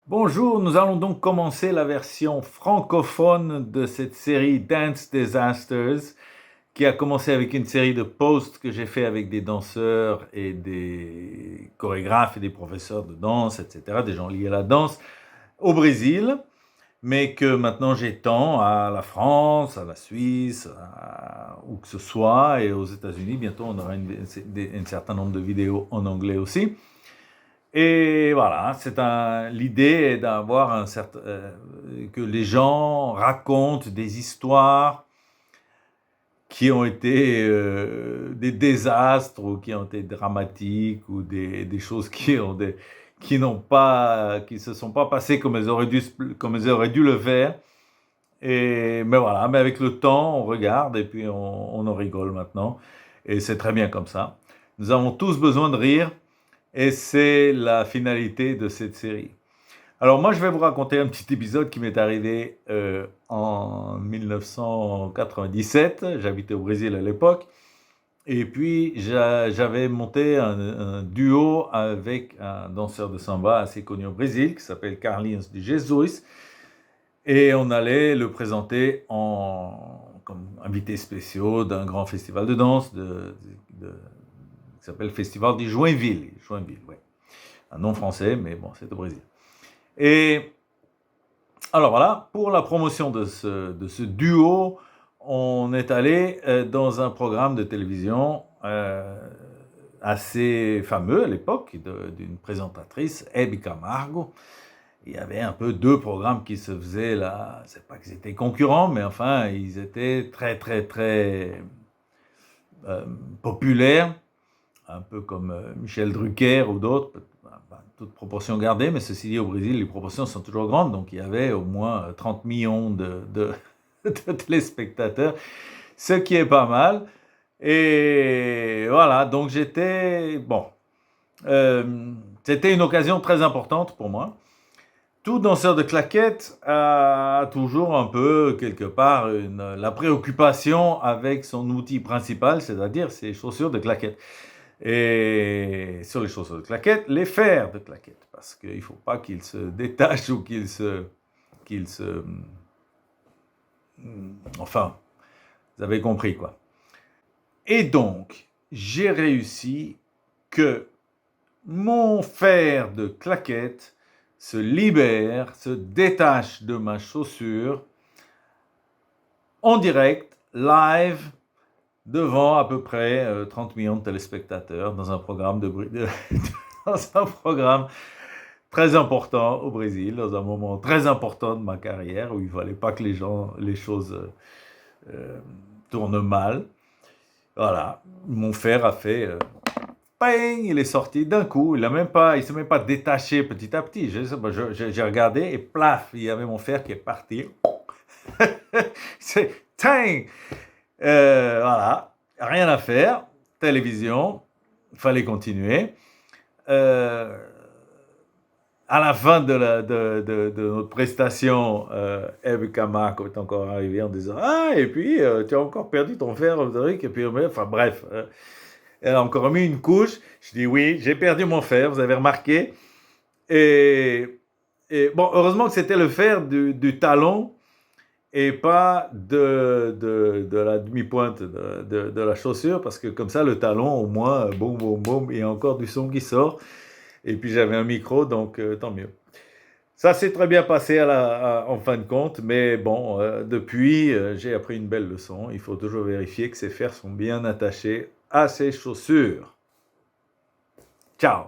Bonjour, nous allons donc commencer la version francophone de cette série Dance Disasters qui a commencé avec une série de posts que j'ai fait avec des danseurs et des chorégraphes et des professeurs de danse, etc., des gens liés à la danse au Brésil, mais que maintenant j'étends à la France, à la Suisse, où que ce soit, et aux États-Unis. Bientôt on aura un certain nombre de vidéos en anglais aussi. Et voilà, l'idée est d'avoir que les gens racontent des histoires qui ont été des désastres ou qui ont été dramatiques ou des choses qui se sont pas passées comme elles auraient dû le faire. Mais voilà, mais avec le temps, on regarde et puis on en rigole maintenant. Et c'est très bien comme ça. Nous avons tous besoin de rire. Et c'est la finalité de cette série. Alors moi, je vais vous raconter un petit épisode qui m'est arrivé en 1997. J'habitais au Brésil à l'époque. Et puis, j'avais monté un duo avec un danseur de samba assez connu au Brésil, qui s'appelle Carlinhos de Jesus. Et on allait le présenter comme invité spécial d'un grand festival de danse qui s'appelle Festival de Joinville. Joinville, ouais. Un nom français, mais bon, c'est au Brésil. Et alors voilà, pour la promotion de ce duo, on est allé dans un programme de télévision assez fameux à l'époque, d'une présentatrice, Hebe Camargo. Il y avait un peu deux programmes qui se faisaient là, c'est pas qu'ils étaient concurrents, mais enfin, ils étaient très, très, très populaires, un peu comme Michel Drucker ou d'autres, toute proportion gardée, mais ceci dit, au Brésil, les proportions sont toujours grandes, donc il y avait au moins 30 millions de téléspectateurs, ce qui est pas mal. Et voilà, donc c'était une occasion très importante pour moi. Tout danseur de claquettes a toujours un peu, quelque part, la préoccupation avec son outil principal, c'est-à-dire ses chaussures de claquettes. Et sur les chaussures de claquettes, les fers de claquettes, parce qu'il ne faut pas qu'ils se détachent ou enfin, vous avez compris quoi. Et donc, j'ai réussi que mon fer de claquette se libère, se détache de ma chaussure en direct, live, devant à peu près 30 millions de téléspectateurs dans un programme dans un programme très important au Brésil, dans un moment très important de ma carrière où il ne fallait pas que les choses tournent mal. Voilà, mon fer a fait bang, il est sorti d'un coup, il ne s'est même pas détaché petit à petit. J'ai regardé et plaf, il y avait mon fer qui est parti. C'est tang. Voilà, rien à faire, télévision, il fallait continuer. À la fin de notre prestation, Eve Camargo est encore arrivée en disant « Ah, et puis, tu as encore perdu ton fer, Roderick. » Et puis, enfin bref, elle a encore mis une couche. Je dis « Oui, j'ai perdu mon fer, vous avez remarqué. » Et bon, heureusement que c'était le fer du talon et pas de la demi-pointe de la chaussure, parce que comme ça, le talon, au moins, boum, boum, boum, il y a encore du son qui sort. Et puis j'avais un micro, donc tant mieux. Ça s'est très bien passé en fin de compte, mais bon, depuis, j'ai appris une belle leçon. Il faut toujours vérifier que ses fers sont bien attachés à ses chaussures. Ciao!